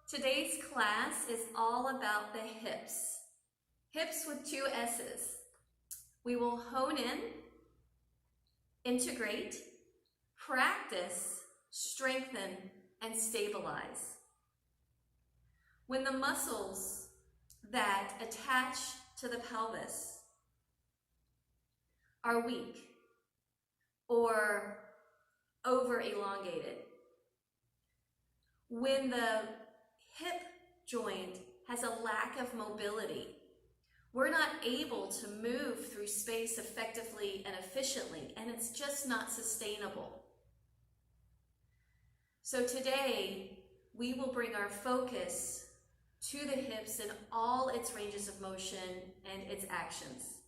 Today's class is all about the hips. Hips with two S's. We will hone in, integrate, practice, strengthen, and stabilize. When the muscles that attach to the pelvis are weak or over elongated, when the hip joint has a lack of mobility, we're not able to move through space effectively and efficiently, and it's just not sustainable. So today, we will bring our focus to the hips in all its ranges of motion and its actions.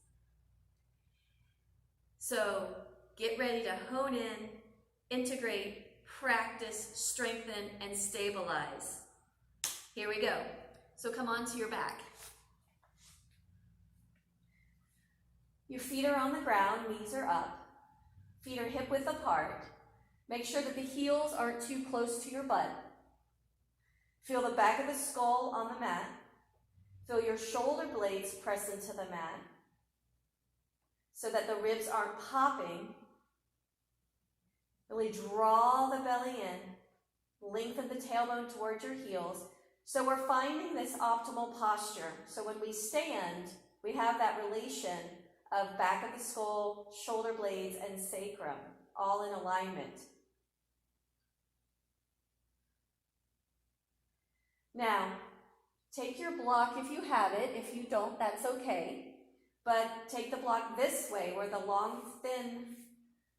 So get ready to hone in, integrate, practice, strengthen, and stabilize. Here we go. So come on to your back. Your feet are on the ground, knees are up. Feet are hip width apart. Make sure that the heels aren't too close to your butt. Feel the back of the skull on the mat. Feel your shoulder blades press into the mat so that the ribs aren't popping. Really draw the belly in. Lengthen the tailbone towards your heels. So we're finding this optimal posture. So when we stand, we have that relation of back of the skull, shoulder blades, and sacrum, all in alignment. Now, take your block if you have it. If you don't, that's okay. But take the block this way, where the long, thin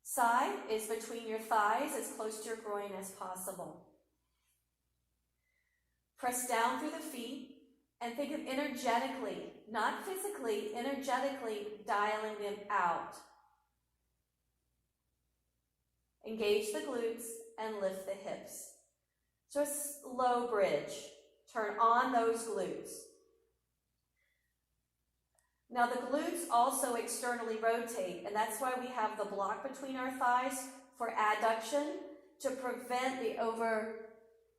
side is between your thighs, as close to your groin as possible. Press down through the feet and think of energetically, not physically, energetically dialing them out. Engage the glutes and lift the hips. So a slow bridge. Turn on those glutes. Now the glutes also externally rotate, and that's why we have the block between our thighs for adduction to prevent the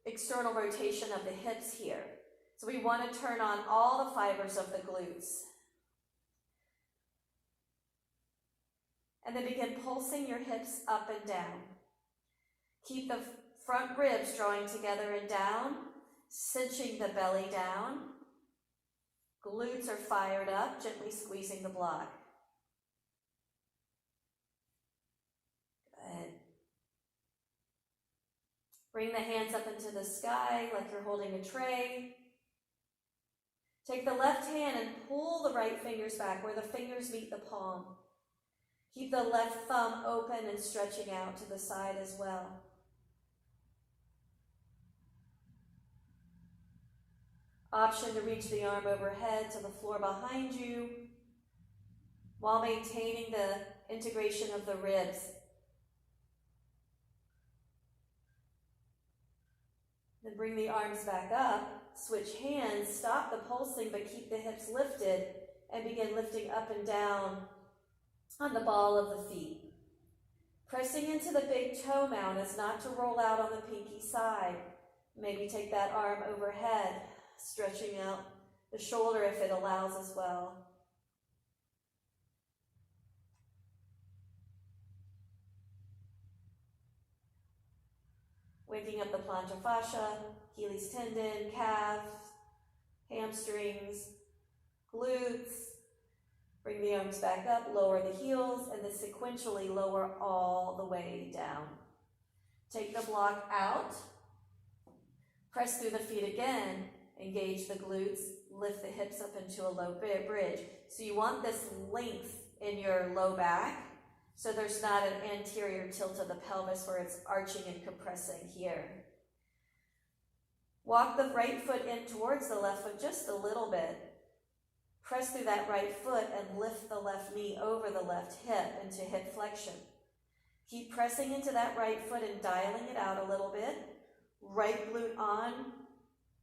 external rotation of the hips here. So we want to turn on all the fibers of the glutes. And then begin pulsing your hips up and down. Keep the front ribs drawing together and down, cinching the belly down. Glutes are fired up, gently squeezing the block. Good. Bring the hands up into the sky like you're holding a tray. Take the left hand and pull the right fingers back where the fingers meet the palm. Keep the left thumb open and stretching out to the side as well. Option to reach the arm overhead to the floor behind you while maintaining the integration of the ribs. Then bring the arms back up, switch hands, stop the pulsing but keep the hips lifted and begin lifting up and down on the ball of the feet. Pressing into the big toe mound is not to roll out on the pinky side. Maybe take that arm overhead, stretching out the shoulder if it allows as well. Waking up the plantar fascia, Achilles tendon, calves, hamstrings, glutes. Bring the arms back up, lower the heels, and then sequentially lower all the way down. Take the block out. Press through the feet again. Engage the glutes. Lift the hips up into a low bridge. So you want this length in your low back, so there's not an anterior tilt of the pelvis where it's arching and compressing here. Walk the right foot in towards the left foot just a little bit. Press through that right foot and lift the left knee over the left hip into hip flexion. Keep pressing into that right foot and dialing it out a little bit. Right glute on,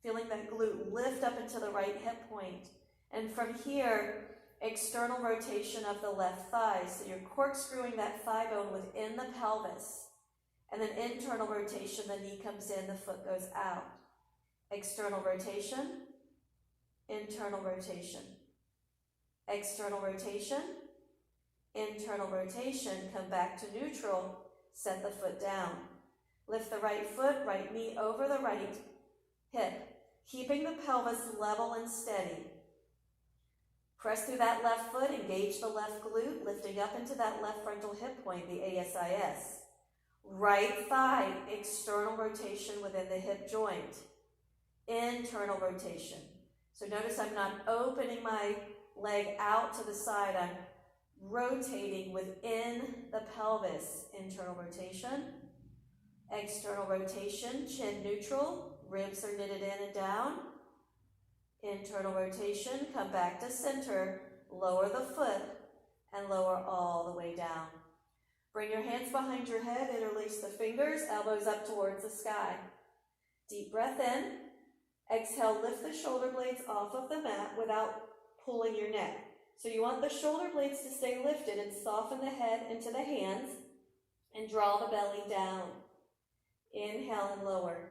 feeling that glute lift up into the right hip point. And from here, external rotation of the left thigh. So you're corkscrewing that thigh bone within the pelvis. And then internal rotation, the knee comes in, the foot goes out. external rotation, internal rotation, external rotation, internal rotation, come back to neutral, set the foot down. Lift the right foot, right knee over the right hip, keeping the pelvis level and steady. Press through that left foot, engage the left glute, lifting up into that left frontal hip point, the ASIS. Right thigh, external rotation within the hip joint. Internal rotation. So notice I'm not opening my leg out to the side, I'm rotating within the pelvis. Internal rotation. External rotation, chin neutral, ribs are knitted in and down. Internal rotation, come back to center, lower the foot, and lower all the way down. Bring your hands behind your head, interlace the fingers, elbows up towards the sky. Deep breath in. Exhale, lift the shoulder blades off of the mat without pulling your neck. So you want the shoulder blades to stay lifted and soften the head into the hands and draw the belly down. Inhale and lower.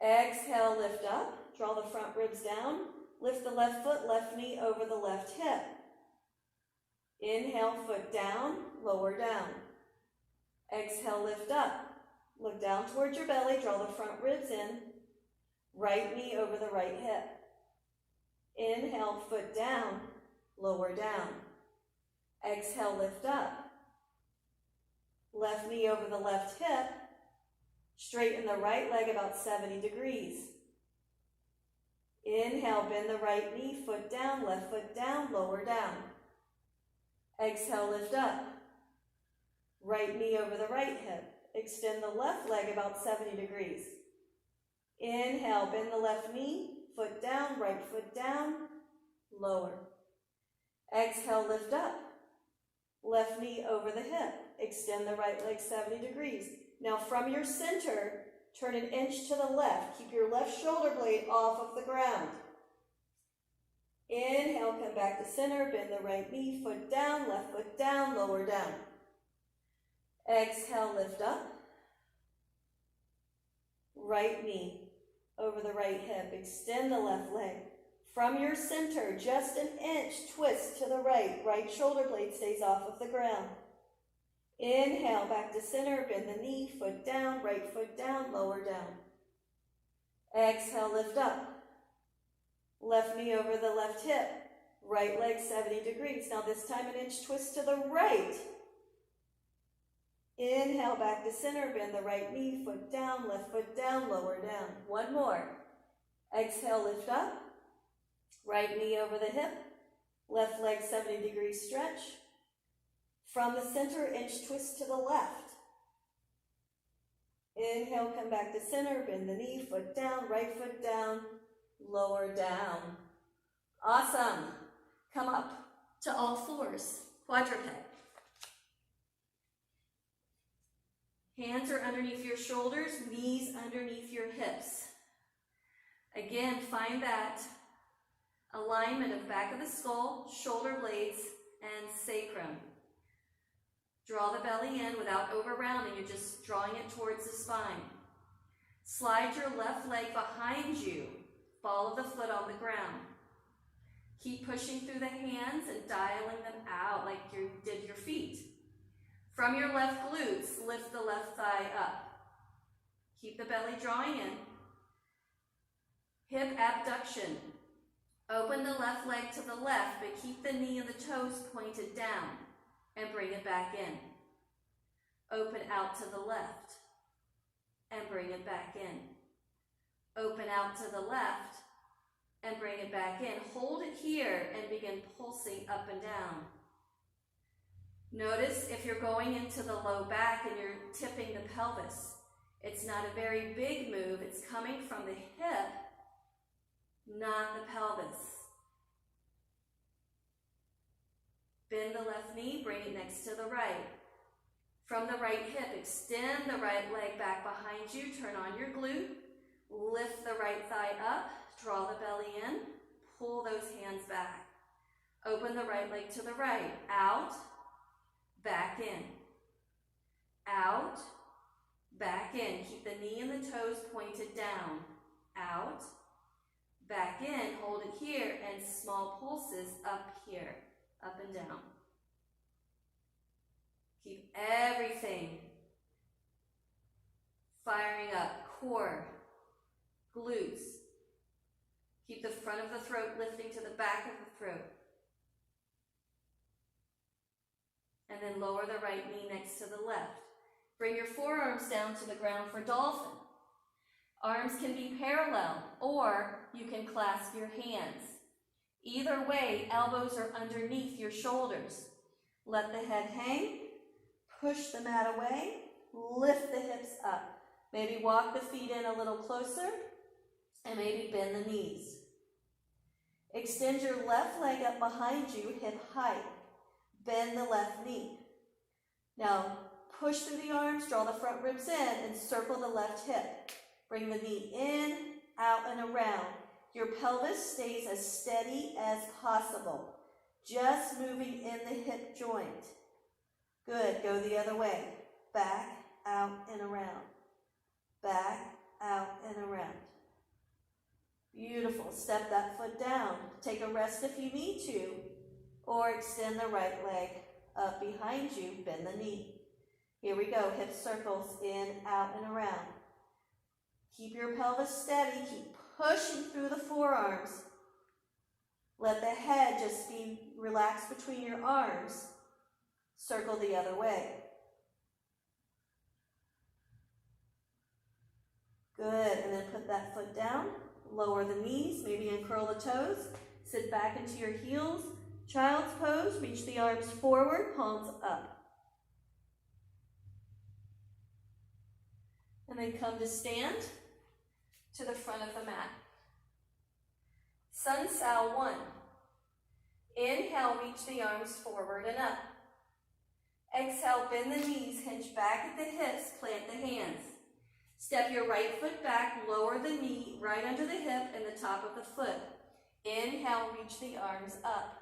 Exhale, lift up. Draw the front ribs down. Lift the left foot, left knee over the left hip. Inhale, foot down, lower down. Exhale, lift up. Look down towards your belly, draw the front ribs in. Right knee over the right hip. Inhale, foot down, lower down. Exhale, lift up. Left knee over the left hip. Straighten the right leg about 70 degrees. Inhale, bend the right knee, foot down, left foot down, lower down. Exhale, lift up. Right knee over the right hip. Extend the left leg about 70 degrees. Inhale, bend the left knee, foot down, right foot down, lower. Exhale, lift up. Left knee over the hip. Extend the right leg 70 degrees. Now from your center, turn an inch to the left. Keep your left shoulder blade off of the ground. Inhale, come back to center, bend the right knee, foot down, left foot down, lower down. Exhale, lift up. Right knee over the right hip. Extend the left leg. From your center, just an inch, twist to the right. Right shoulder blade stays off of the ground. Inhale, back to center, bend the knee, foot down, right foot down, lower down. Exhale, lift up. Left knee over the left hip, right leg 70 degrees. Now this time an inch twist to the right. Inhale, back to center, bend the right knee, foot down, left foot down, lower down. One more. Exhale, lift up. Right knee over the hip, left leg 70 degrees stretch. From the center, inch twist to the left. Inhale, come back to center, bend the knee, foot down, right foot down, lower down. Awesome. Come up to all fours, quadruped. Hands are underneath your shoulders, knees underneath your hips. Again, find that alignment of back of the skull, shoulder blades, and sacrum. Draw the belly in without over-rounding. You're just drawing it towards the spine. Slide your left leg behind you. Ball of the foot on the ground. Keep pushing through the hands and dialing them out like you did your feet. From your left glutes, lift the left thigh up. Keep the belly drawing in. Hip abduction. Open the left leg to the left, but keep the knee and the toes pointed down and bring it back in. Open out to the left and bring it back in. Open out to the left and bring it back in. Hold it here and begin pulsing up and down. Notice if you're going into the low back and you're tipping the pelvis. It's not a very big move. It's coming from the hip, not the pelvis. Bend the left knee, bring it next to the right. From the right hip, extend the right leg back behind you, turn on your glute, lift the right thigh up, draw the belly in, pull those hands back. Open the right leg to the right, out, back in. Out, back in. Keep the knee and the toes pointed down, out, back in, hold it here, and small pulses up here, up and down. Keep everything firing up, core, glutes. Keep the front of the throat lifting to the back of the throat. And then lower the right knee next to the left. Bring your forearms down to the ground for Dolphin. Arms can be parallel, or you can clasp your hands. Either way, elbows are underneath your shoulders. Let the head hang, push the mat away, lift the hips up. Maybe walk the feet in a little closer, and maybe bend the knees. Extend your left leg up behind you, hip height. Bend the left knee. Now, push through the arms, draw the front ribs in, and circle the left hip. Bring the knee in, out, and around. Your pelvis stays as steady as possible. Just moving in the hip joint. Good, go the other way. Back, out, and around. Back, out, and around. Beautiful. Step that foot down. Take a rest if you need to, or extend the right leg up behind you, bend the knee. Here we go, hip circles in, out, and around. Keep your pelvis steady, keep pushing through the forearms. Let the head just be relaxed between your arms. Circle the other way. Good, and then put that foot down, lower the knees, maybe uncurl the toes, sit back into your heels. Child's pose, reach the arms forward, palms up. And then come to stand to the front of the mat. Sun Sal 1. Inhale, reach the arms forward and up. Exhale, bend the knees, hinge back at the hips, plant the hands. Step your right foot back, lower the knee right under the hip and the top of the foot. Inhale, reach the arms up.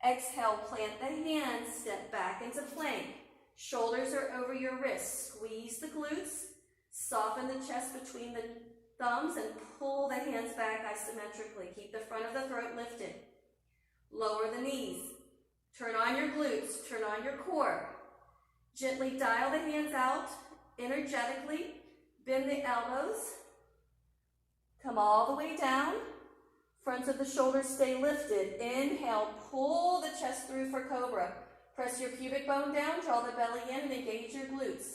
Exhale, plant the hands, step back into plank. Shoulders are over your wrists. Squeeze the glutes, soften the chest between the thumbs, and pull the hands back isometrically. Keep the front of the throat lifted. Lower the knees. Turn on your glutes, turn on your core. Gently dial the hands out, energetically. Bend the elbows. Come all the way down. Fronts of the shoulders stay lifted. Inhale, pull the chest through for cobra. Press your pubic bone down, draw the belly in, and engage your glutes.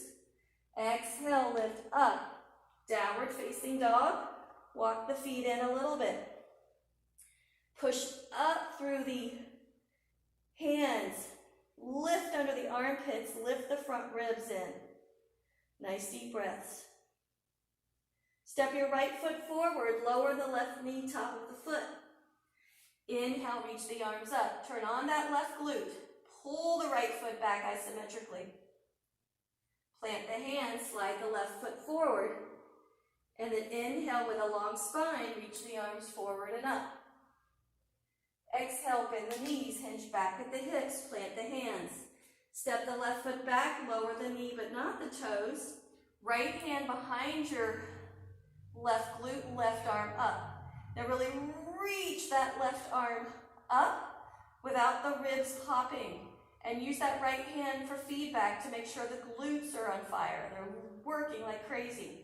Exhale, lift up. Downward facing dog. Walk the feet in a little bit. Push up through the hands. Lift under the armpits, lift the front ribs in. Nice deep breaths. Step your right foot forward, lower the left knee, top of the foot. Inhale, reach the arms up. Turn on that left glute. Pull the right foot back isometrically. Plant the hands, slide the left foot forward. And then inhale with a long spine, reach the arms forward and up. Exhale, bend the knees, hinge back at the hips, plant the hands. Step the left foot back, lower the knee but not the toes. Right hand behind your left glute, left arm up. Now really reach that left arm up without the ribs popping. And use that right hand for feedback to make sure the glutes are on fire. They're working like crazy.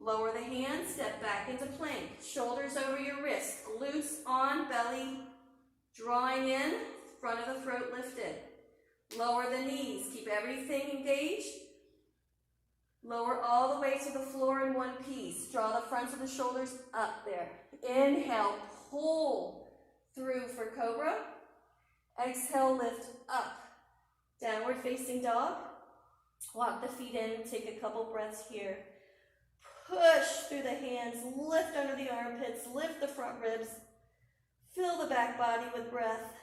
Lower the hands, step back into plank. Shoulders over your wrists, glutes on, belly drawing in, front of the throat lifted. Lower the knees, keep everything engaged. Lower all the way to the floor in one piece. Draw the fronts of the shoulders up there. Inhale, pull through for cobra. Exhale, lift up. Downward facing dog. Walk the feet in, take a couple breaths here. Push through the hands, lift under the armpits, lift the front ribs. Fill the back body with breath.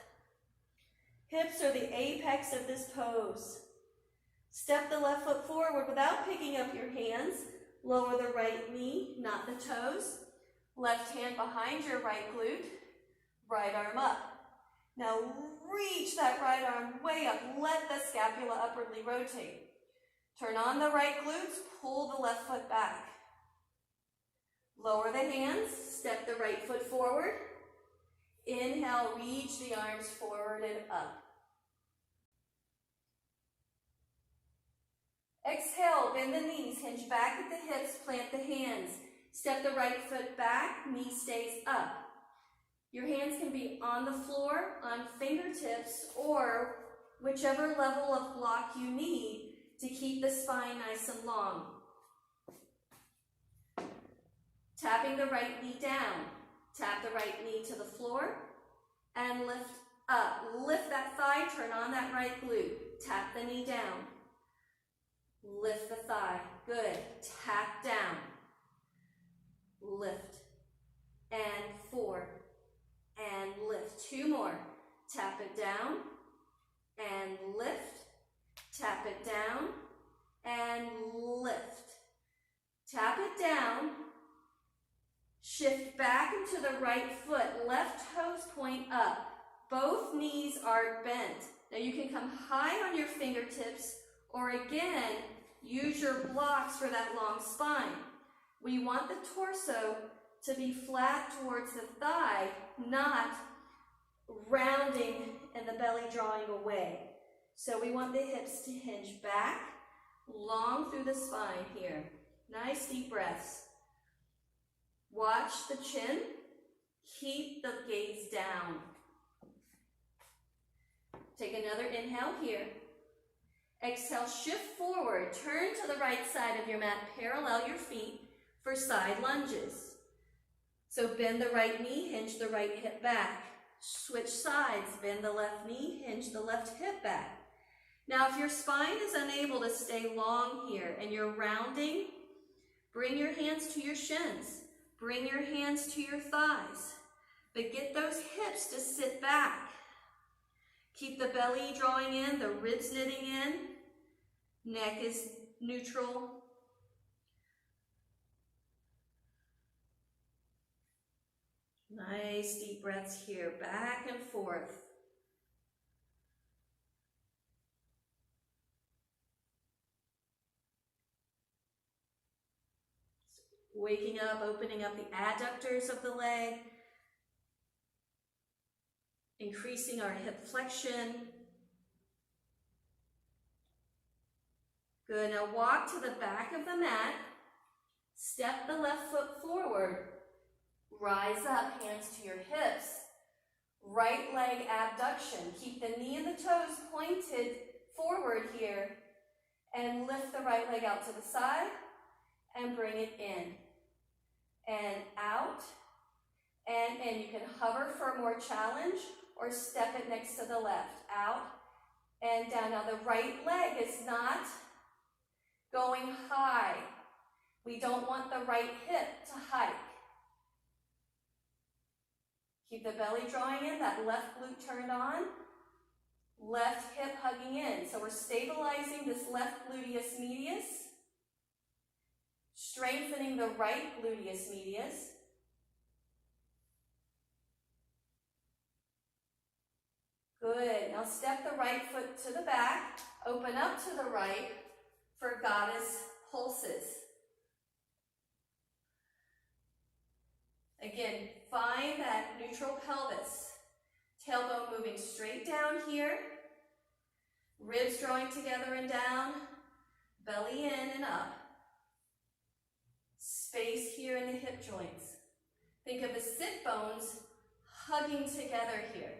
Hips are the apex of this pose. Step the left foot forward without picking up your hands. Lower the right knee, not the toes. Left hand behind your right glute. Right arm up. Now reach that right arm way up. Let the scapula upwardly rotate. Turn on the right glutes. Pull the left foot back. Lower the hands, step the right foot forward. Inhale, reach the arms forward and up. Exhale, bend the knees, hinge back at the hips, plant the hands. Step the right foot back, knee stays up. Your hands can be on the floor, on fingertips, or whichever level of block you need to keep the spine nice and long. Tapping the right knee down. Tap the right knee to the floor and lift up. Lift that thigh, turn on that right glute. Tap the knee down. Lift the thigh. Good. Tap down. Lift. And 4. And lift. 2 more. Tap it down. And lift. Tap it down. And lift. Tap it down. Shift back into the right foot. Left toes point up. Both knees are bent. Now you can come high on your fingertips, or again, use your blocks for that long spine. We want the torso to be flat towards the thigh, not rounding and the belly drawing away. So we want the hips to hinge back, long through the spine here. Nice deep breaths. Watch the chin. Keep the gaze down. Take another inhale here. Exhale, shift forward. Turn to the right side of your mat. Parallel your feet for side lunges. So bend the right knee, hinge the right hip back. Switch sides. Bend the left knee, hinge the left hip back. Now, if your spine is unable to stay long here and you're rounding, bring your hands to your shins. Bring your hands to your thighs. But get those hips to sit back. Keep the belly drawing in, the ribs knitting in. Neck is neutral. Nice deep breaths here, back and forth. Waking up, opening up the adductors of the leg. Increasing our hip flexion. Good, now walk to the back of the mat. Step the left foot forward. Rise up, hands to your hips. Right leg abduction. Keep the knee and the toes pointed forward here. And lift the right leg out to the side and bring it in. And out and in. You can hover for more challenge or step it next to the left. Out and down. Now the right leg is not going high. We don't want the right hip to hike. Keep the belly drawing in, that left glute turned on, left hip hugging in. So we're stabilizing this left gluteus medius, strengthening the right gluteus medius. Good. Now step the right foot to the back, open up to the right for goddess pulses. Again, find that neutral pelvis. Tailbone moving straight down here. Ribs drawing together and down. Belly in and up. Space here in the hip joints. Think of the sit bones hugging together here.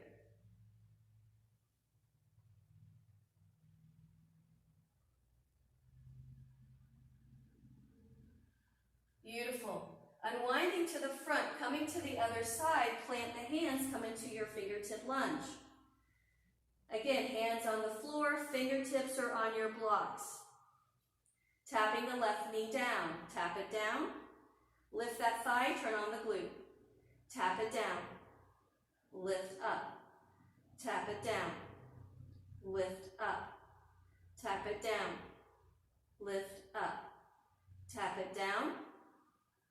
Beautiful. Unwinding to the front, coming to the other side, plant the hands, come into your fingertip lunge. Again, hands on the floor, fingertips are on your blocks. Tapping the left knee down. Tap it down. Lift that thigh, turn on the glute. Tap it down. Lift up. Tap it down. Lift up. Tap it down. Lift up. Tap it down.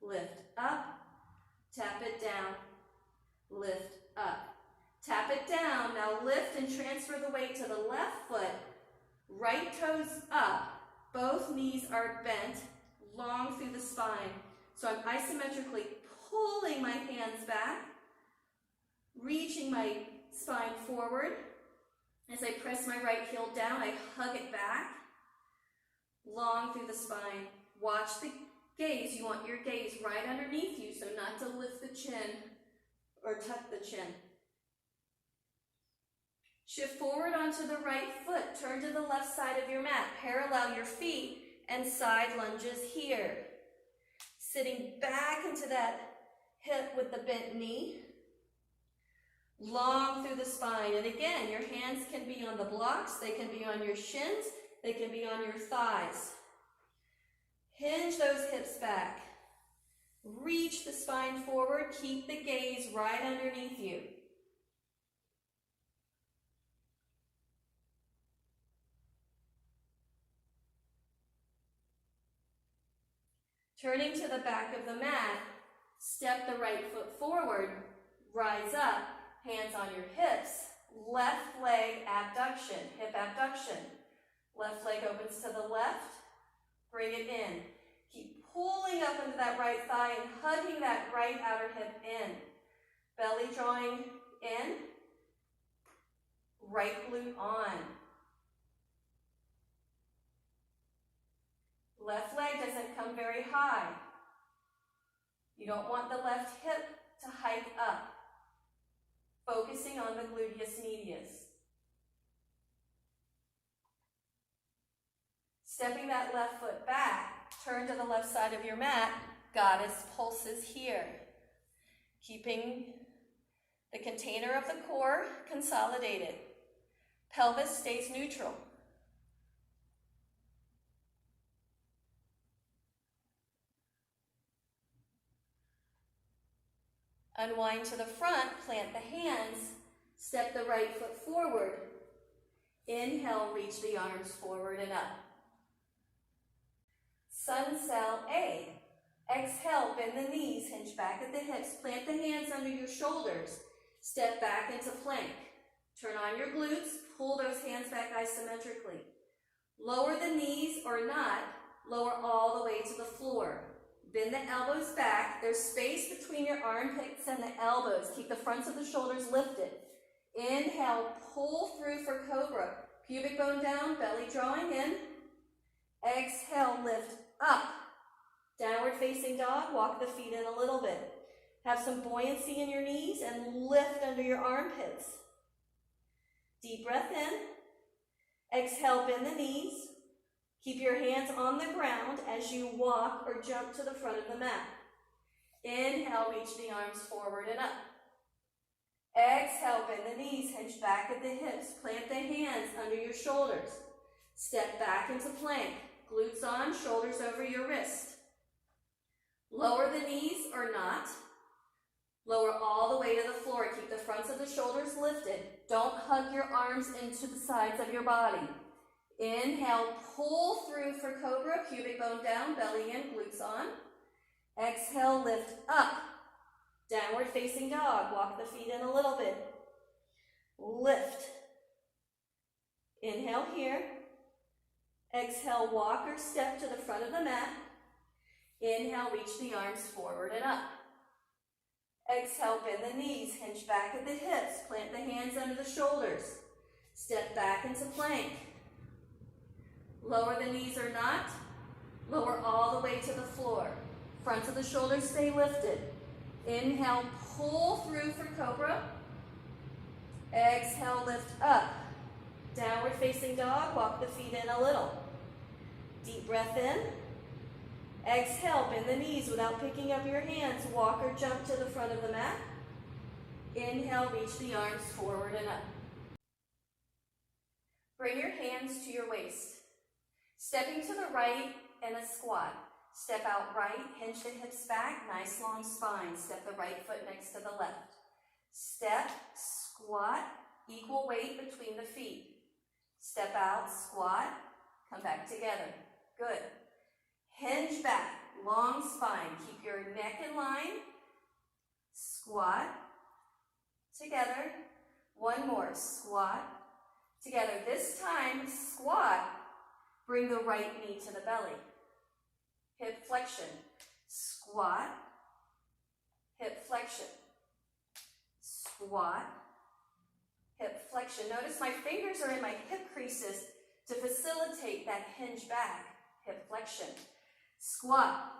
Lift up, tap it down, lift up. Tap it down, now lift and transfer the weight to the left foot. Right toes up, both knees are bent, long through the spine. So I'm isometrically pulling my hands back, reaching my spine forward. As I press my right heel down, I hug it back, long through the spine. Watch the gaze. You want your gaze right underneath you, so not to lift the chin or tuck the chin. Shift forward onto the right foot. Turn to the left side of your mat. Parallel your feet and side lunges here. Sitting back into that hip with the bent knee. Long through the spine. And again, your hands can be on the blocks. They can be on your shins. They can be on your thighs. Hinge those hips back. Reach the spine forward. Keep the gaze right underneath you. Turning to the back of the mat, step the right foot forward, rise up, hands on your hips, left leg abduction, hip abduction. Left leg opens to the left, bring it in. Keep pulling up into that right thigh and hugging that right outer hip in. Belly drawing in, right glute on. Left leg doesn't come very high. You don't want the left hip to hike up. Focusing on the gluteus medius. Stepping that left foot back, turn to the left side of your mat, goddess pulses here. Keeping the container of the core consolidated. Pelvis stays neutral. Unwind to the front, plant the hands, step the right foot forward. Inhale, reach the arms forward and up. Sun Cell A. Exhale, bend the knees, hinge back at the hips, plant the hands under your shoulders, step back into plank. Turn on your glutes, pull those hands back isometrically. Lower the knees or not, lower all the way to the floor. Bend the elbows back. There's space between your armpits and the elbows. Keep the fronts of the shoulders lifted. Inhale, pull through for cobra. Pubic bone down, belly drawing in. Exhale, lift up. Downward facing dog, walk the feet in a little bit. Have some buoyancy in your knees and lift under your armpits. Deep breath in. Exhale, bend the knees. Keep your hands on the ground as you walk or jump to the front of the mat. Inhale, reach the arms forward and up. Exhale, bend the knees, hinge back at the hips. Plant the hands under your shoulders. Step back into plank. Glutes on, shoulders over your wrist. Lower the knees or not. Lower all the way to the floor. Keep the fronts of the shoulders lifted. Don't hug your arms into the sides of your body. Inhale, pull through for cobra, pubic bone down, belly in, glutes on. Exhale, lift up. Downward facing dog, walk the feet in a little bit. Lift. Inhale here. Exhale, walk or step to the front of the mat. Inhale, reach the arms forward and up. Exhale, bend the knees, hinge back at the hips, plant the hands under the shoulders. Step back into plank. Lower the knees or not. Lower all the way to the floor. Fronts of the shoulders stay lifted. Inhale, pull through for cobra. Exhale, lift up. Downward facing dog, walk the feet in a little. Deep breath in. Exhale, bend the knees without picking up your hands. Walk or jump to the front of the mat. Inhale, reach the arms forward and up. Bring your hands to your waist. Stepping to the right in a squat. Step out right, hinge the hips back, nice long spine. Step the right foot next to the left. Step, squat, equal weight between the feet. Step out, squat, come back together. Good. Hinge back, long spine. Keep your neck in line. Squat, together. One more, squat, together. This time, squat, bring the right knee to the belly. Hip flexion. squat, hip flexion, squat, hip flexion. Notice my fingers are in my hip creases to facilitate that hinge back, hip flexion. Squat,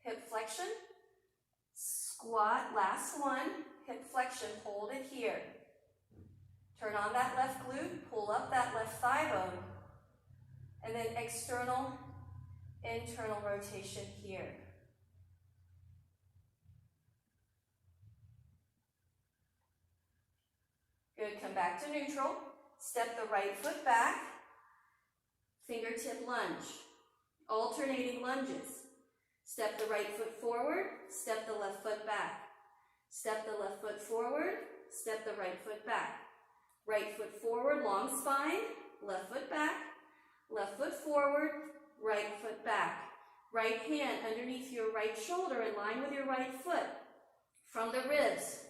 hip flexion, squat, last one, hip flexion, hold it here. Turn on that left glute, pull up that left thigh bone, and then external, internal rotation here. Good, come back to neutral. Step the right foot back. Fingertip lunge. Alternating lunges. Step the right foot forward, step the left foot back. Step the left foot forward, step the right foot back. Right foot forward, long spine, left foot back. Left foot forward, right foot back. Right hand underneath your right shoulder in line with your right foot. From the ribs,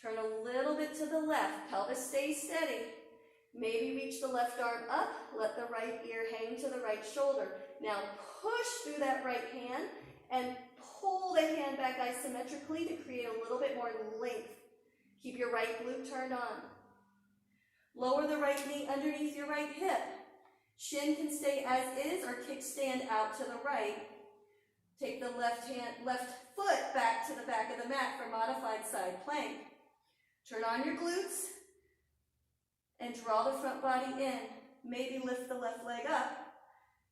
turn a little bit to the left, pelvis stays steady. Maybe reach the left arm up, let the right ear hang to the right shoulder. Now push through that right hand and pull the hand back isometrically to create a little bit more length. Keep your right glute turned on. Lower the right knee underneath your right hip. Shin can stay as is or kickstand out to the right. Take the left foot back to the back of the mat for modified side plank. Turn on your glutes and draw the front body in. Maybe lift the left leg up.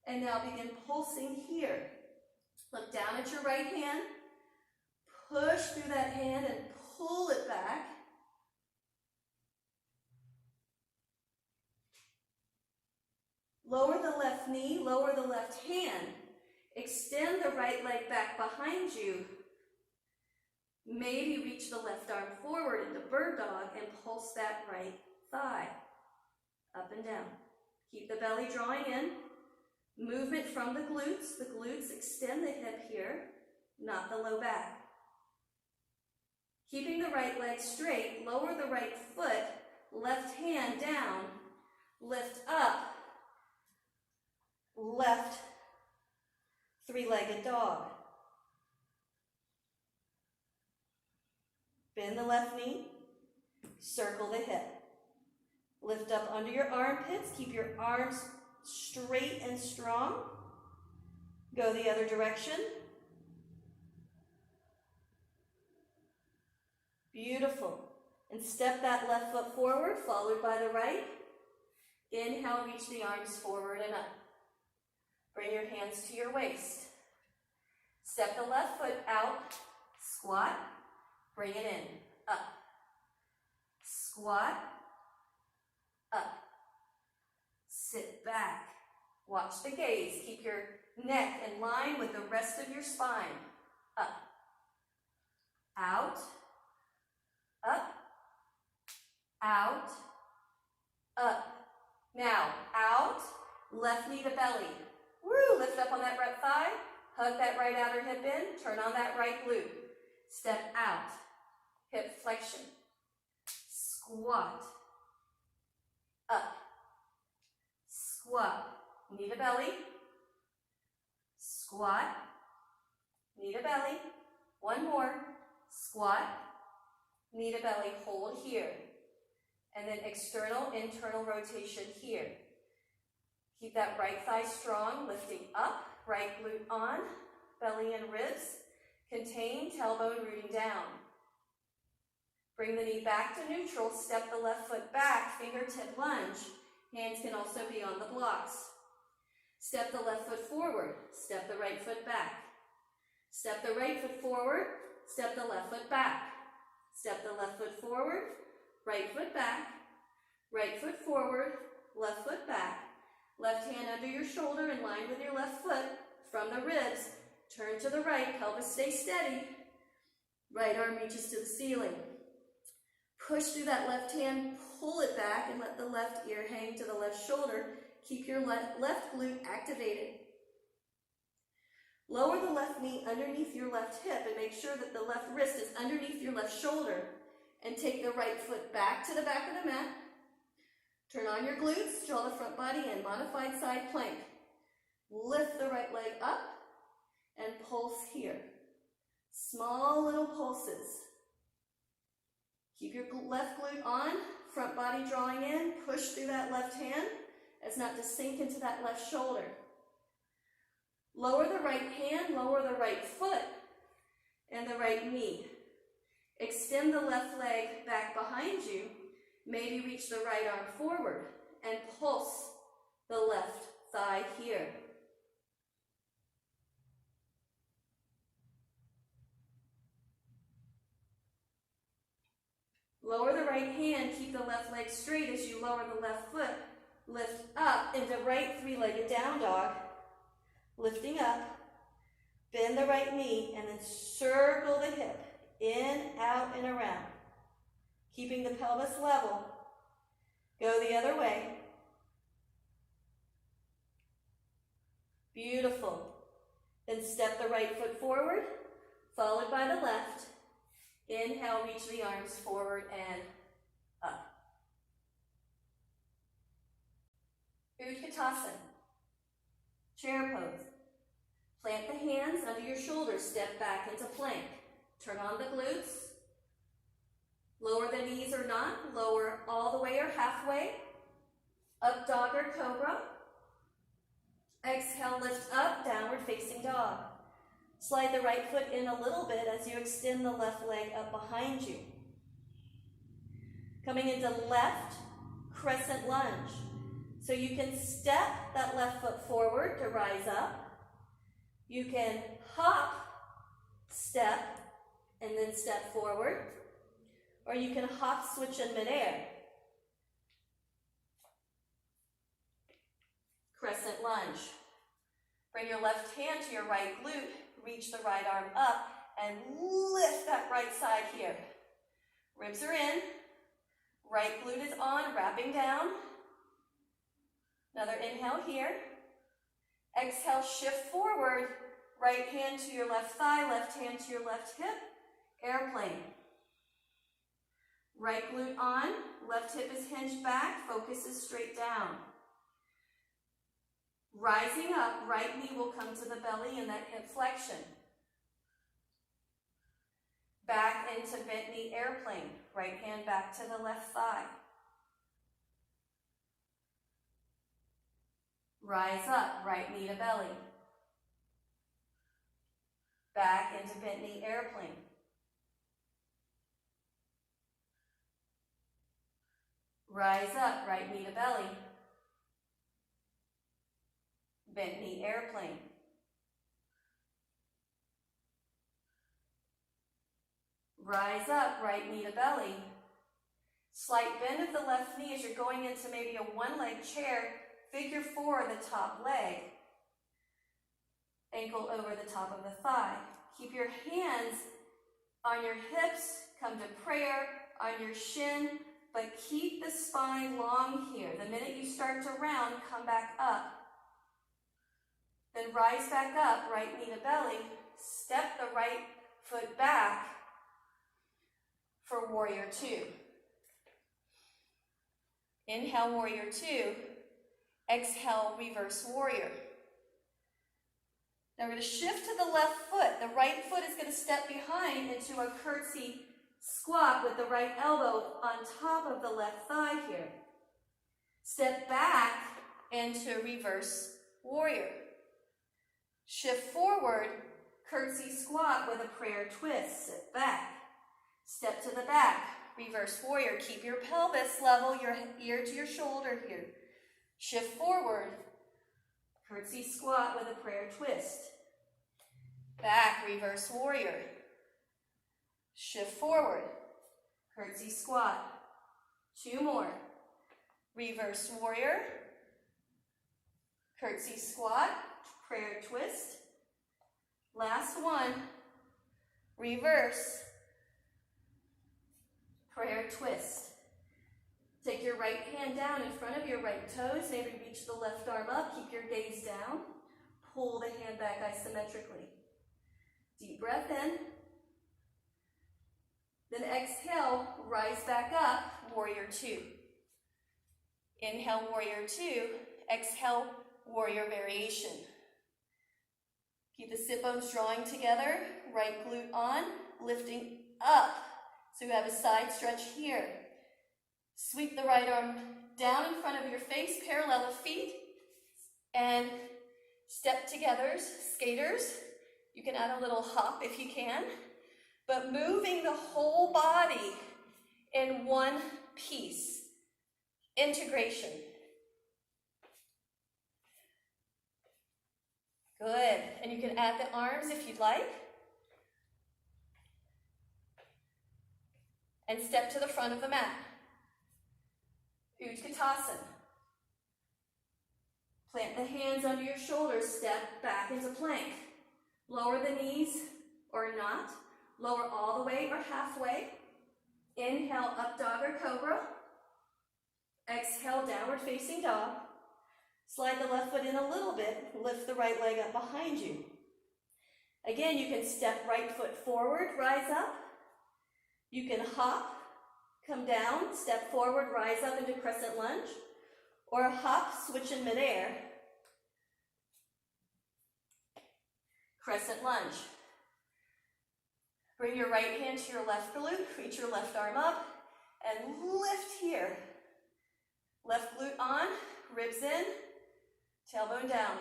And now begin pulsing here. Look down at your right hand. Push through that hand and pull it back. Lower the left knee, lower the left hand. Extend the right leg back behind you. Maybe reach the left arm forward into bird dog and pulse that right thigh. Up and down. Keep the belly drawing in. Movement from the glutes. The glutes extend the hip here, not the low back. Keeping the right leg straight, lower the right foot, left hand down, lift up, left three-legged dog. Bend the left knee, circle the hip. Lift up under your armpits, keep your arms straight and strong. Go the other direction. Beautiful. And step that left foot forward, followed by the right. Inhale, reach the arms forward and up. Bring your hands to your waist. Step the left foot out, squat, bring it in, up. Squat, up. Sit back. Watch the gaze. Keep your neck in line with the rest of your spine. Up. Out. Up. Out. Up. Now, out. Left knee to belly. Woo! Lift up on that right thigh. Hug that right outer hip in. Turn on that right glute. Step out. Hip flexion. Squat. Up. Squat. Knee to belly. Squat. Knee to belly. One more. Squat. Knee to belly. Hold here. And then external, internal rotation here. Keep that right thigh strong, lifting up, right glute on, belly and ribs. Contain, tailbone rooting down. Bring the knee back to neutral, step the left foot back, fingertip lunge. Hands can also be on the blocks. Step the left foot forward, step the right foot back. Step the right foot forward, step the left foot back. Step the left foot forward, right foot back, right foot forward, left foot back. Left hand under your shoulder in line with your left foot. From the ribs, turn to the right, pelvis stay steady. Right arm reaches to the ceiling. Push through that left hand, pull it back, and let the left ear hang to the left shoulder. Keep your left glute activated. Lower the left knee underneath your left hip and make sure that the left wrist is underneath your left shoulder. And take the right foot back to the back of the mat. Turn on your glutes, draw the front body in, modified side plank. Lift the right leg up and pulse here. pulses. Keep your left glute on, front body drawing in, push through that left hand as not to sink into that left shoulder. Lower the right hand, lower the right foot, and the right knee. Extend the left leg back behind you. Maybe reach the right arm forward and pulse the left thigh here. Lower the right hand, keep the left leg straight as you lower the left foot. Lift up into right three-legged down dog. Lifting up, bend the right knee, and then circle the hip. In, out, and around. Keeping the pelvis level. Go the other way. Beautiful. Then step the right foot forward, followed by the left. Inhale, reach the arms forward and up. Utkatasana. Chair pose. Plant the hands under your shoulders, step back into plank. Turn on the glutes. Lower the knees or not, lower all the way or halfway. Up dog or cobra. Exhale, lift up, downward facing dog. Slide the right foot in a little bit as you extend the left leg up behind you. Coming into left crescent lunge. So you can step that left foot forward to rise up. You can hop, step, and then step forward. Or you can hop, switch in midair. Crescent lunge. Bring your left hand to your right glute. Reach the right arm up and lift that right side here. Ribs are in. Right glute is on, wrapping down. Another inhale here. Exhale, shift forward. Right hand to your left thigh, left hand to your left hip. Airplane. Right glute on, left hip is hinged back, focus is straight down. Rising up, right knee will come to the belly in that hip flexion. Back into bent knee airplane. Right hand back to the left thigh. Rise up, right knee to belly. Back into bent knee airplane. Rise up, right knee to belly. Bent knee airplane. Rise up, right knee to belly. Slight bend of the left knee as you're going into maybe a one-leg chair. Figure four, the top leg. Ankle over the top of the thigh. Keep your hands on your hips. Come to prayer on your shin, but keep the spine long here. The minute you start to round, come back up. Then rise back up, right knee to belly. Step the right foot back for warrior two. Inhale, warrior two. Exhale, reverse warrior. Now we're going to shift to the left foot. The right foot is going to step behind into a curtsy squat with the right elbow on top of the left thigh here. Step back into reverse warrior. Shift forward, curtsy squat with a prayer twist. Sit back. Step to the back, reverse warrior. Keep your pelvis level, your ear to your shoulder here. Shift forward, curtsy squat with a prayer twist. Back, reverse warrior. Shift forward, curtsy squat. Two more. Reverse warrior, curtsy squat, prayer twist. Last one, reverse, prayer twist. Take your right hand down in front of your right toes. Maybe reach the left arm up. Keep your gaze down. Pull the hand back isometrically. Deep breath in. Then exhale, rise back up, warrior two. Inhale, warrior two. Exhale, warrior variation. Keep the sit bones drawing together. Right glute on, lifting up. So you have a side stretch here. Sweep the right arm down in front of your face, parallel the feet, and step togethers, skaters. You can add a little hop if you can, but moving the whole body in one piece. Integration. Good. And you can add the arms if you'd like. And step to the front of the mat. Utkatasana. Plant the hands under your shoulders, step back into plank. Lower the knees or not. Lower all the way or halfway. Inhale, up dog or cobra. Exhale, downward facing dog. Slide the left foot in a little bit. Lift the right leg up behind you. Again, you can step right foot forward, rise up. You can hop, come down, step forward, rise up into Crescent Lunge. Or hop, switch in midair. Crescent Lunge. Bring your right hand to your left glute, reach your left arm up, and lift here. Left glute on, ribs in, tailbone down.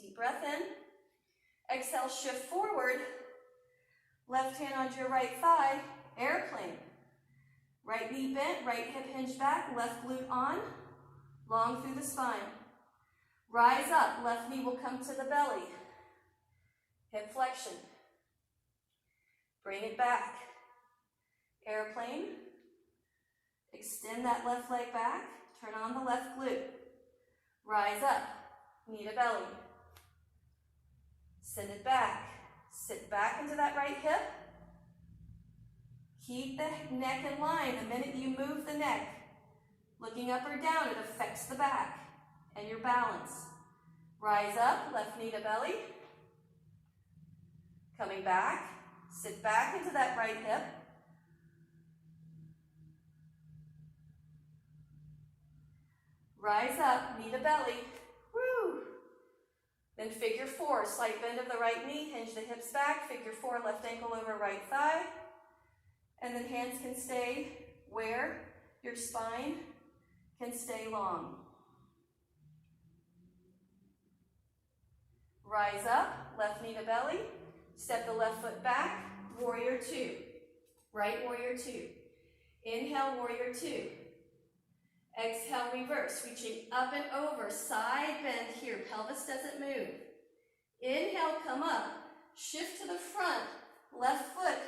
Deep breath in. Exhale, shift forward. Left hand onto your right thigh, airplane. Right knee bent, right hip hinged back, left glute on, long through the spine. Rise up, left knee will come to the belly. Hip flexion. Bring it back. Airplane. Extend that left leg back, turn on the left glute. Rise up, knee to belly. Send it back. Sit back into that right hip. Keep the neck in line. The minute you move the neck, looking up or down, it affects the back and your balance. Rise up, left knee to belly. Coming back, sit back into that right hip. Rise up, knee to belly. Woo! Then figure four, slight bend of the right knee, hinge the hips back, figure four, left ankle over right thigh. And then hands can stay where your spine can stay long. Rise up, left knee to belly. Step the left foot back, warrior two. Right warrior two. Inhale, warrior two. Exhale, reverse, reaching up and over, side bend here, pelvis doesn't move. Inhale, come up, shift to the front, left foot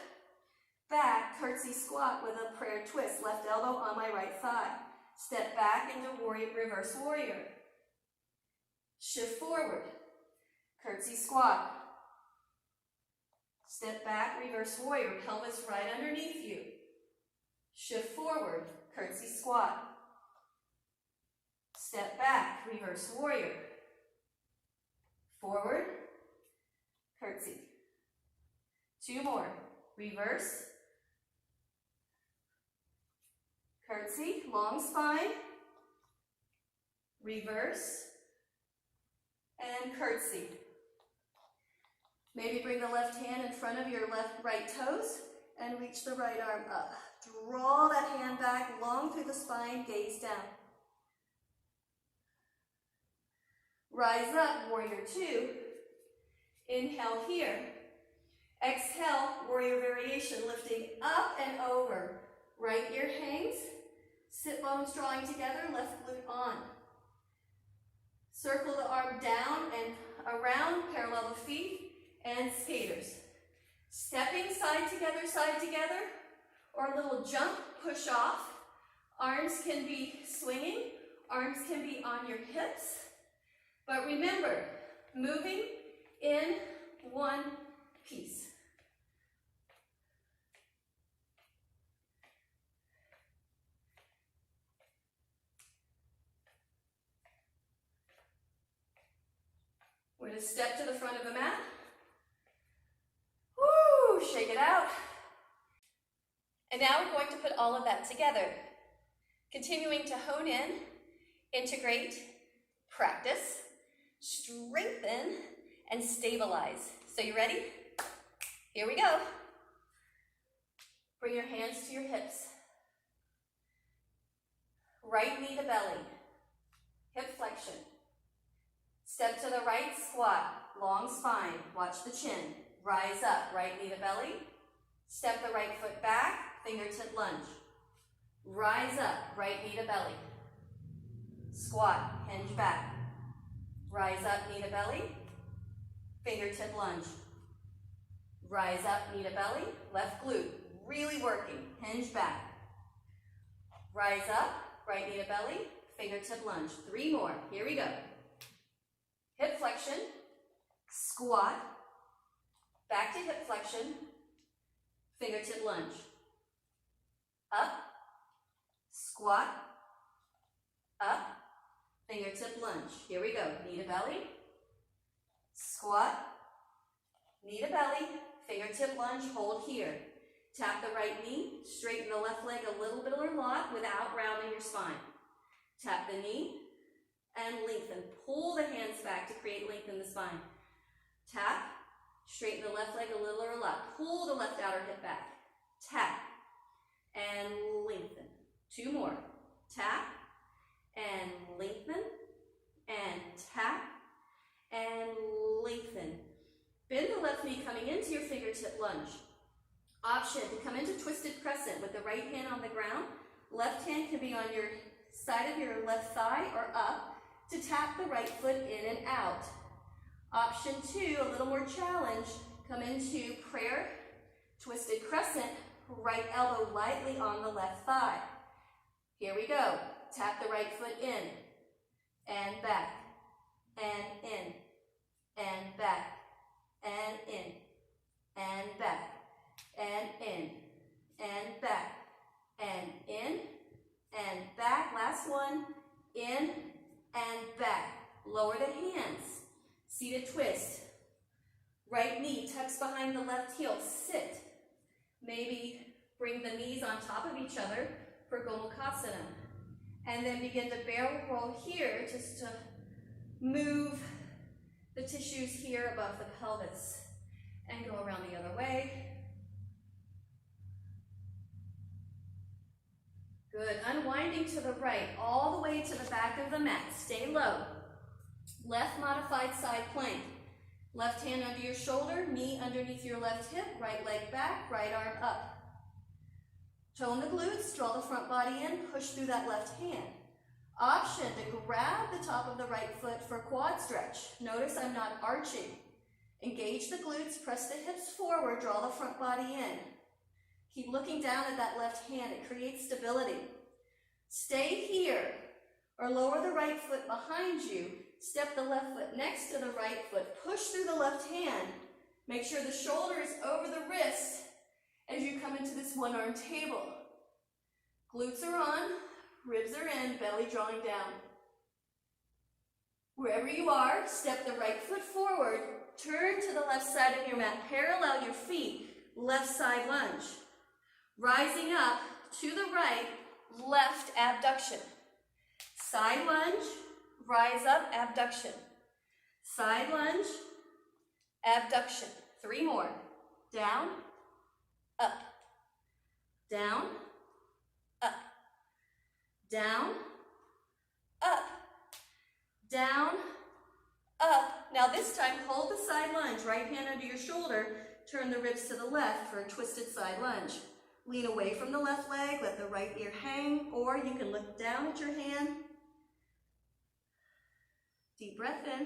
back, curtsy squat with a prayer twist, left elbow on my right thigh. Step back into warrior, reverse warrior. Shift forward, curtsy squat. Step back, reverse warrior, pelvis right underneath you. Shift forward, curtsy squat. Step back, reverse warrior. Forward, curtsy. Two more, reverse, curtsy, long spine, reverse, and curtsy. Maybe bring the left hand in front of your right toes and reach the right arm up. Draw that hand back, long through the spine, gaze down. Rise up, warrior two. Inhale here. Exhale, warrior variation, lifting up and over. Right ear hangs, sit bones drawing together, left glute on. Circle the arm down and around, parallel the feet, and skaters. Stepping side together, or a little jump, push off. Arms can be swinging, arms can be on your hips. But remember, moving in one piece. We're going to step to the front of the mat. Woo, shake it out. And now we're going to put all of that together. Continuing to hone in, integrate, practice, strengthen, and stabilize. So you ready? Here we go. Bring your hands to your hips. Right knee to belly. Hip flexion. Step to the right, squat. Long spine. Watch the chin. Rise up. Right knee to belly. Step the right foot back. Fingertip lunge. Rise up. Right knee to belly. Squat. Hinge back. Rise up, knee to belly. Fingertip lunge. Rise up, knee to belly. Left glute. Really working. Hinge back. Rise up. Right knee to belly. Fingertip lunge. 3 more. Here we go. Hip flexion. Squat. Back to hip flexion. Fingertip lunge. Up. Squat. Up. Fingertip lunge. Here we go. Knee to belly. Squat. Knee to belly. Fingertip lunge. Hold here. Tap the right knee. Straighten the left leg a little bit or a lot without rounding your spine. Tap the knee and lengthen. Pull the hands back to create length in the spine. Tap. Straighten the left leg a little or a lot. Pull the left outer hip back. Tap and lengthen. 2 more. Tap and lengthen, and tap, and lengthen. Bend the left knee coming into your fingertip lunge. Option to come into twisted crescent with the right hand on the ground. Left hand can be on your side of your left thigh or up to tap the right foot in and out. Option 2, a little more challenge, come into prayer, twisted crescent, right elbow lightly on the left thigh. Here we go. Tap the right foot in, and back, and in, and back, and in, and back, and in, and back, and in, and back. Last one, in, and back. Lower the hands, seated twist. Right knee tucks behind the left heel, sit. Maybe bring the knees on top of each other for Gomukhasana. And then begin to barrel roll here just to move the tissues here above the pelvis. And go around the other way. Good. Unwinding to the right, all the way to the back of the mat. Stay low. Left modified side plank. Left hand under your shoulder, knee underneath your left hip, right leg back, right arm up. Tone the glutes, draw the front body in, push through that left hand. Option to grab the top of the right foot for quad stretch. Notice I'm not arching. Engage the glutes, press the hips forward, draw the front body in. Keep looking down at that left hand, it creates stability. Stay here, or lower the right foot behind you. Step the left foot next to the right foot, push through the left hand. Make sure the shoulder is over the wrist as you come into this one-arm table. Glutes are on, ribs are in, belly drawing down. Wherever you are, step the right foot forward, turn to the left side of your mat, parallel your feet, left side lunge. Rising up to the right, left abduction. Side lunge, rise up, abduction. Side lunge, abduction. 3 more. Down, up, down, up, down, up, down, up. Now this time, hold the side lunge, right hand under your shoulder, turn the ribs to the left for a twisted side lunge. Lean away from the left leg, let the right ear hang, or you can look down at your hand. Deep breath in.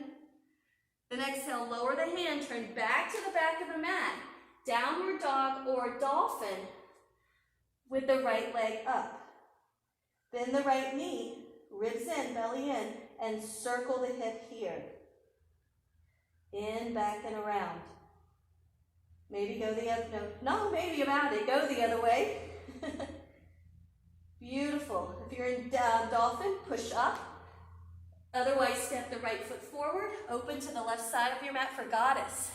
Then exhale, lower the hand, turn back to the back of the mat. Downward dog or dolphin with the right leg up. Bend the right knee, ribs in, belly in, and circle the hip here. In, back, and around. Maybe go the other, no, maybe about it. Go the other way. Beautiful. If you're in dolphin, push up. Otherwise, step the right foot forward, open to the left side of your mat for goddess.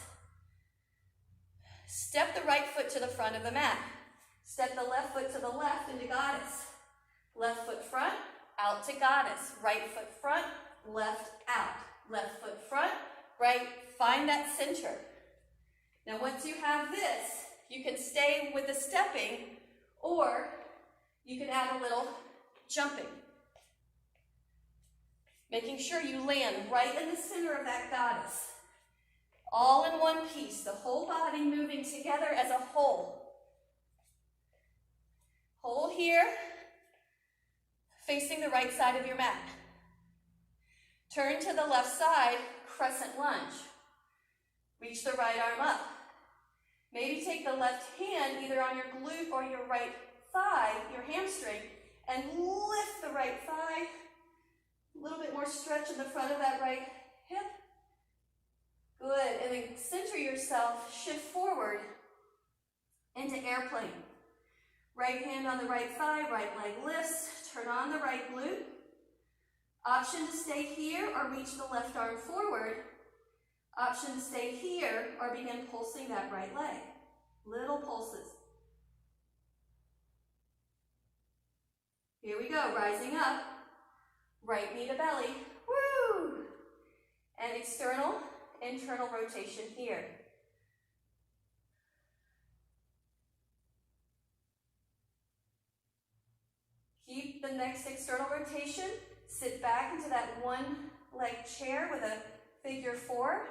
Step the right foot to the front of the mat. Step the left foot to the left into goddess. Left foot front, out to goddess. Right foot front, left out. Left foot front, right, find that center. Now once you have this, you can stay with the stepping Or you can add a little jumping. Making sure you land right in the center of that goddess. All in one piece, the whole body moving together as a whole. Hold here, facing the right side of your mat. Turn to the left side, Crescent Lunge. Reach the right arm up. Maybe take the left hand either on your glute or your right thigh, your hamstring, and lift the right thigh. A little bit more stretch in the front of that right hip. Good, and then center yourself, shift forward into airplane. Right hand on the right thigh, right leg lifts, turn on the right glute. Option to stay here or reach the left arm forward. Option to stay here or begin pulsing that right leg. Little pulses. Here we go, rising up. Right knee to belly. Woo! And external, internal rotation here. Keep the next external rotation. Sit back into that one leg chair with a figure 4.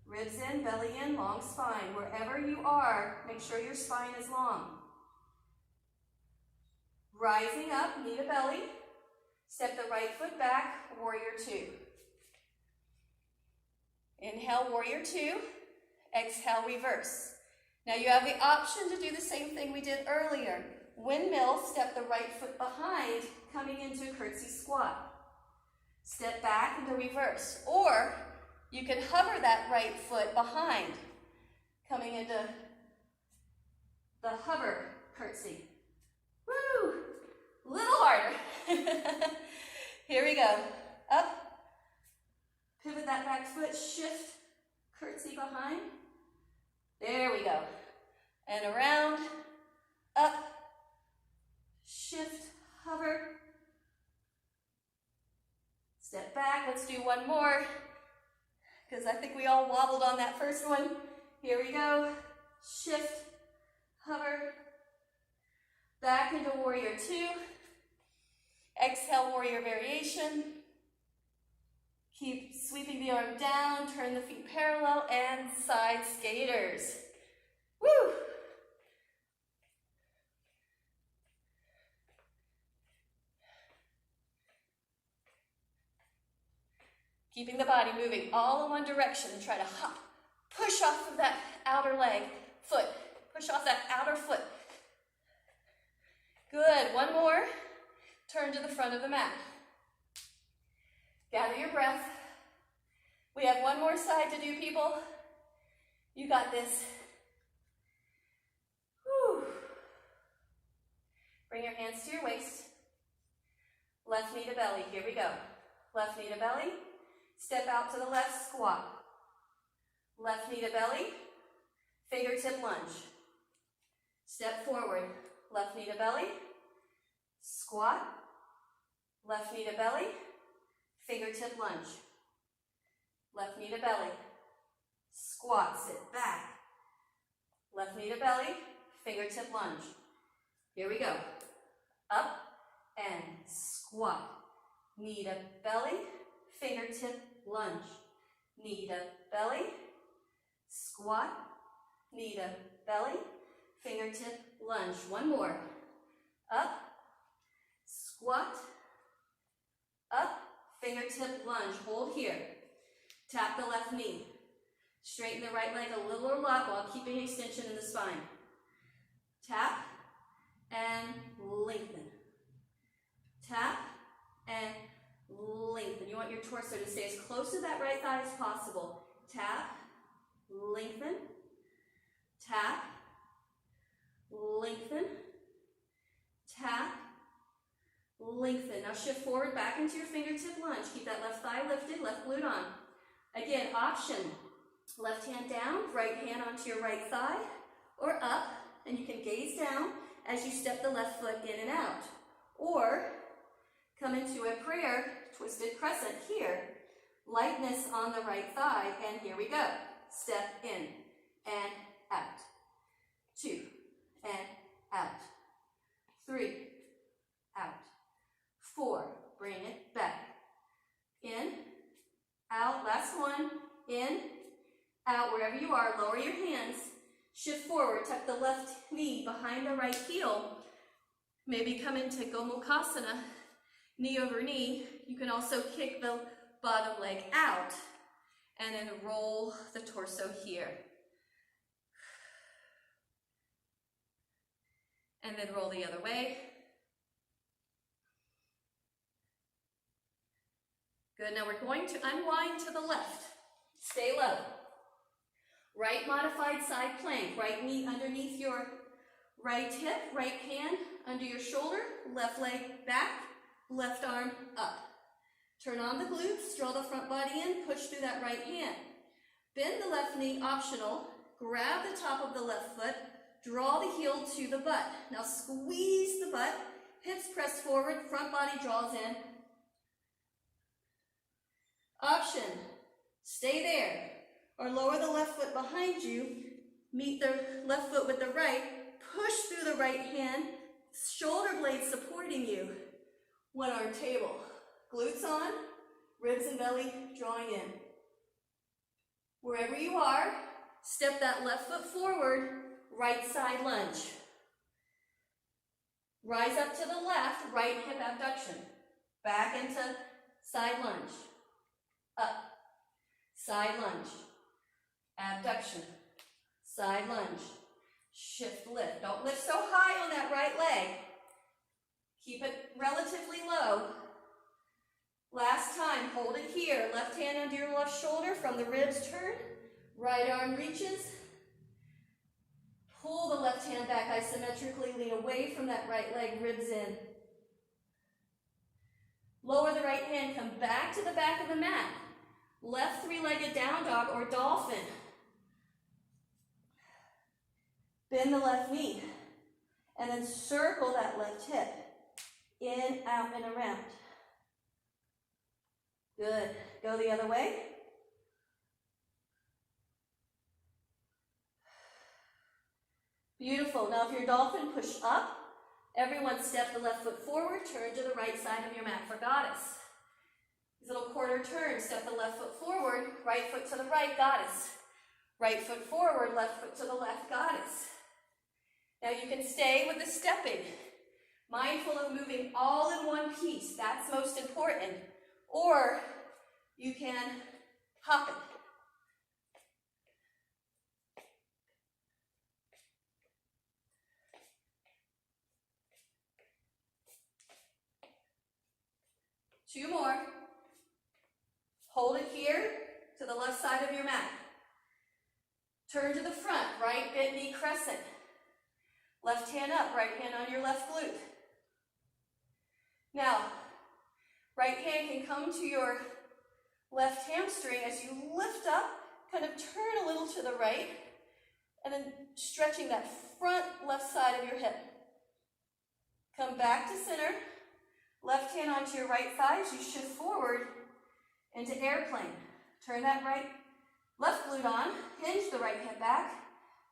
Ribs in, belly in, long spine. Wherever you are, make sure your spine is long. Rising up, knee to belly. Step the right foot back, warrior 2. Inhale, warrior 2. Exhale, reverse. Now you have the option to do the same thing we did earlier. Windmill, step the right foot behind, coming into curtsy squat. Step back into reverse. Or you can hover that right foot behind, coming into the hover curtsy. Woo! Little harder. Here we go. Up. Pivot that back foot, shift, curtsy behind. There we go. And around, up, shift, hover. Step back, let's do one more, because I think we all wobbled on that first one. Here we go. Shift, hover. Back into warrior 2. Exhale, warrior variation. Keep sweeping the arm down, turn the feet parallel, and side skaters. Woo! Keeping the body moving all in one direction and try to hop. Push off of that outer leg, foot. Push off that outer foot. Good, one more. Turn to the front of the mat. Gather your breath. We have one more side to do, people. You got this. Whew. Bring your hands to your waist. Left knee to belly. Here we go. Left knee to belly. Step out to the left, squat. Left knee to belly. Fingertip lunge. Step forward. Left knee to belly. Squat. Left knee to belly. Fingertip lunge. Left knee to belly. Squat, sit back. Left knee to belly, fingertip lunge. Here we go. Up and squat. Knee to belly, fingertip lunge. Knee to belly, squat. Knee to belly, fingertip lunge. One more. Up, squat, up, fingertip lunge. Hold here. Tap the left knee. Straighten the right leg a little or a lot while keeping extension in the spine. Tap and lengthen. Tap and lengthen. You want your torso to stay as close to that right thigh as possible. Tap, lengthen, tap, lengthen, tap, lengthen. Now shift forward back into your fingertip lunge. Keep that left thigh lifted, left glute on. Again, option, left hand down, right hand onto your right thigh, or up, and you can gaze down as you step the left foot in and out. Or come into a prayer, twisted crescent here. Lightness on the right thigh, and here we go. Step in and out. 2, and out. 3, out. 4, bring it back. In, out, last one, in, out, wherever you are, lower your hands, shift forward, tuck the left knee behind the right heel, maybe come into Gomukhasana, knee over knee. You can also kick the bottom leg out, and then roll the torso here. And then roll the other way. Good, now we're going to unwind to the left. Stay low. Right modified side plank, right knee underneath your right hip, right hand under your shoulder, left leg back, left arm up. Turn on the glutes, draw the front body in, push through that right hand. Bend the left knee, optional. Grab the top of the left foot, draw the heel to the butt. Now squeeze the butt, hips press forward, front body draws in. Option, stay there, or lower the left foot behind you, meet the left foot with the right, push through the right hand, shoulder blades supporting you. One arm table, glutes on, ribs and belly drawing in. Wherever you are, step that left foot forward, right side lunge. Rise up to the left, right hip abduction. Back into side lunge. Up, side lunge, abduction, side lunge, shift lift. Don't lift so high on that right leg. Keep it relatively low. Last time, hold it here. Left hand under your left shoulder from the ribs, turn. Right arm reaches. Pull the left hand back isometrically, lean away from that right leg, ribs in. Lower the right hand, come back to the back of the mat. Left three-legged down dog or dolphin. Bend the left knee. And then circle that left hip. In, out, and around. Good. Go the other way. Beautiful. Now if you're dolphin, push up. Everyone step the left foot forward, turn to the right side of your mat for goddess. These little quarter turns, step the left foot forward, right foot to the right, goddess. Right foot forward, left foot to the left, goddess. Now you can stay with the stepping. Mindful of moving all in one piece, that's most important. Or you can hop it. Two more. Hold it here to the left side of your mat. Turn to the front, right bent knee crescent. Left hand up, right hand on your left glute. Now, right hand can come to your left hamstring as you lift up, kind of turn a little to the right, and then stretching that front left side of your hip. Come back to center. Left hand onto your right thigh as you shift forward into airplane. Turn that left glute on, hinge the right hip back,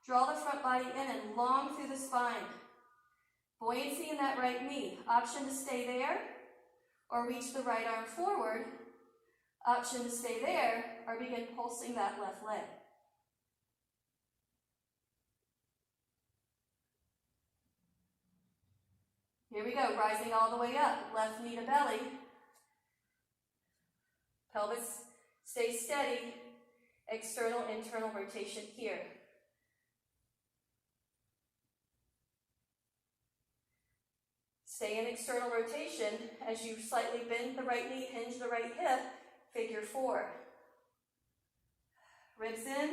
draw the front body in and long through the spine. Buoyancy in that right knee. Option to stay there or reach the right arm forward. Option to stay there or begin pulsing that left leg. Here we go, rising all the way up, left knee to belly. Pelvis stays steady, external, internal rotation here. Stay in external rotation as you slightly bend the right knee, hinge the right hip, figure four. Ribs in,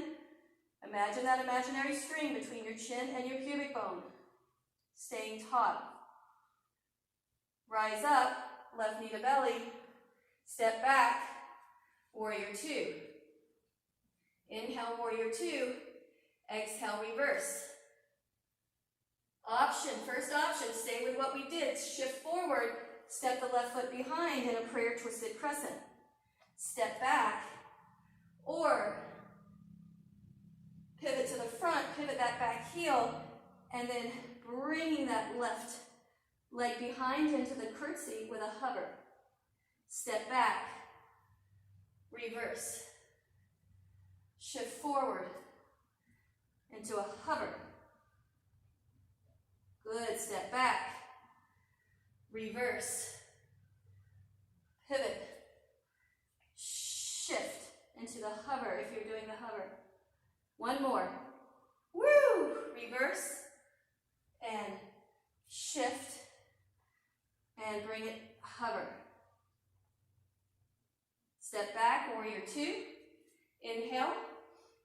imagine that imaginary string between your chin and your pubic bone. Staying taut. Rise up, left knee to belly, step back, warrior two. Inhale, warrior two, exhale, reverse. Option, first option, stay with what we did. Shift forward, step the left foot behind in a prayer twisted crescent. Step back, or pivot to the front, pivot that back heel, And then bringing that left leg behind into the curtsy with a hover. Step back, reverse. Shift forward into a hover. Good, step back, reverse, pivot, shift into the hover if you're doing the hover. One more. Woo! Reverse and shift and bring it hover. Step back, warrior two. Inhale.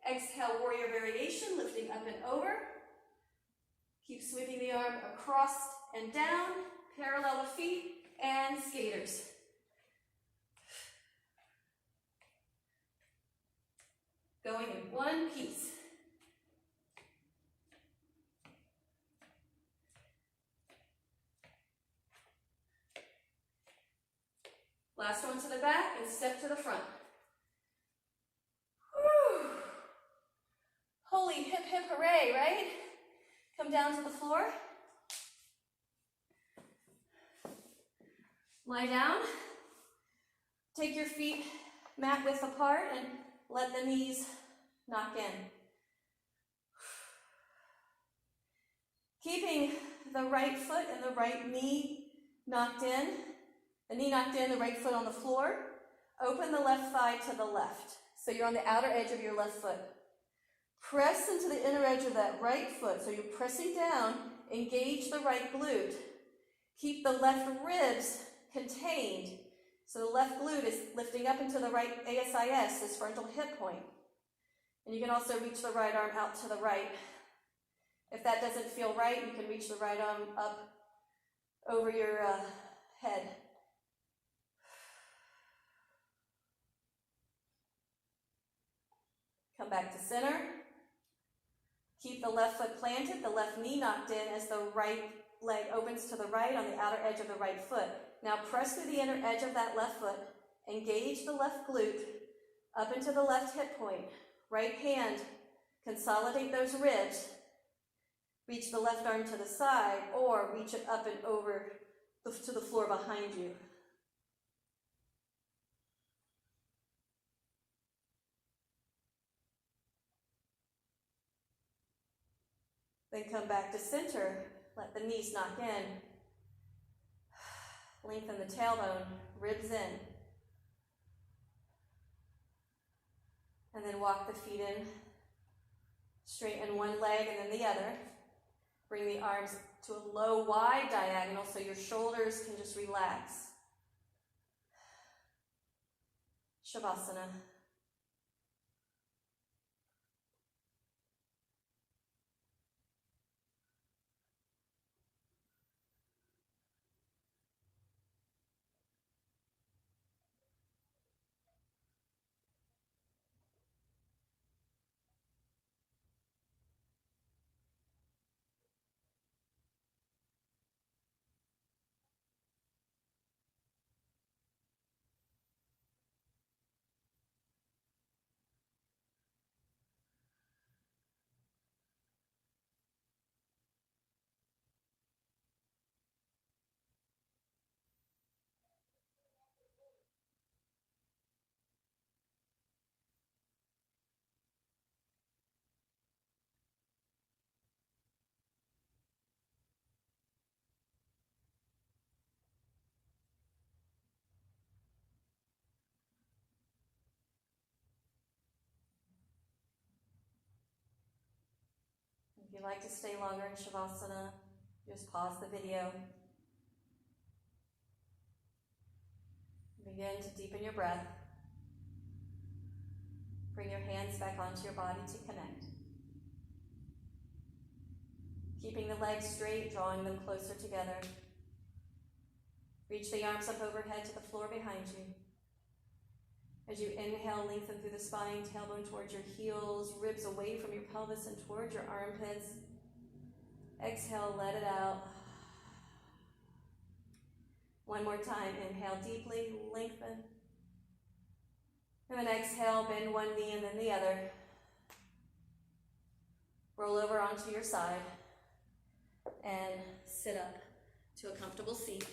Exhale, warrior variation, lifting up and over. Keep sweeping the arm across and down. Parallel the feet and skaters. Going in one piece. Last one to the back and step to the front. Whew. Holy hip hip hooray, right? Come down to the floor. Lie down. Take your feet mat width apart and let the knees knock in. Keeping the right foot and the right knee knocked in. The knee knocked in, the right foot on the floor. Open the left thigh to the left. So you're on the outer edge of your left foot. Press into the inner edge of that right foot. So you're pressing down, engage the right glute. Keep the left ribs contained. So the left glute is lifting up into the right ASIS, this frontal hip point. And you can also reach the right arm out to the right. If that doesn't feel right, you can reach the right arm up over your head. Come back to center. Keep the left foot planted, the left knee knocked in as the right leg opens to the right on the outer edge of the right foot. Now press through the inner edge of that left foot. Engage the left glute up into the left hip point. Right hand, consolidate those ribs. Reach the left arm to the side or reach it up and over to the floor behind you. Then come back to center. Let the knees knock in. Lengthen the tailbone, ribs in. And then walk the feet in. Straighten one leg and then the other. Bring the arms to a low, wide diagonal so your shoulders can just relax. Shavasana. If you'd like to stay longer in Shavasana, just pause the video. Begin to deepen your breath. Bring your hands back onto your body to connect. Keeping the legs straight, drawing them closer together. Reach the arms up overhead to the floor behind you. As you inhale, lengthen through the spine, tailbone towards your heels, ribs away from your pelvis and towards your armpits. Exhale, let it out. One more time, inhale deeply, lengthen. And then exhale, bend one knee and then the other. Roll over onto your side. and sit up to a comfortable seat.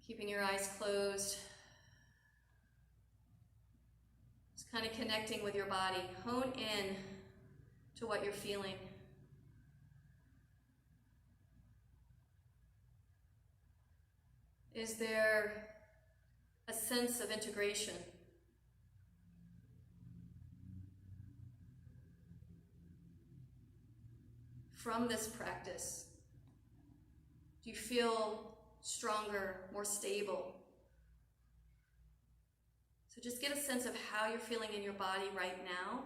Keeping your eyes closed. Just kind of connecting with your body. Hone in to what you're feeling. Is there a sense of integration? From this practice? Do you feel stronger, more stable? So just get a sense of how you're feeling in your body right now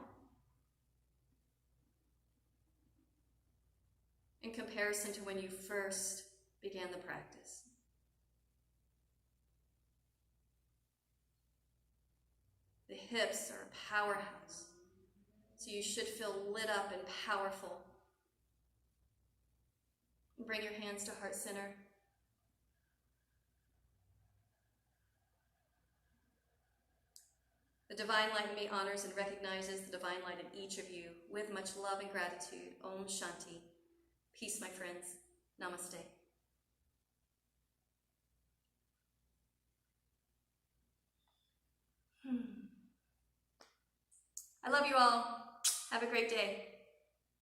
in comparison to when you first began the practice. The hips are a powerhouse, so you should feel lit up and powerful. Bring your hands to heart center. The divine light in me honors and recognizes the divine light in each of you with much love and gratitude. Om Shanti. Peace, my friends. Namaste. I love you all. Have a great day.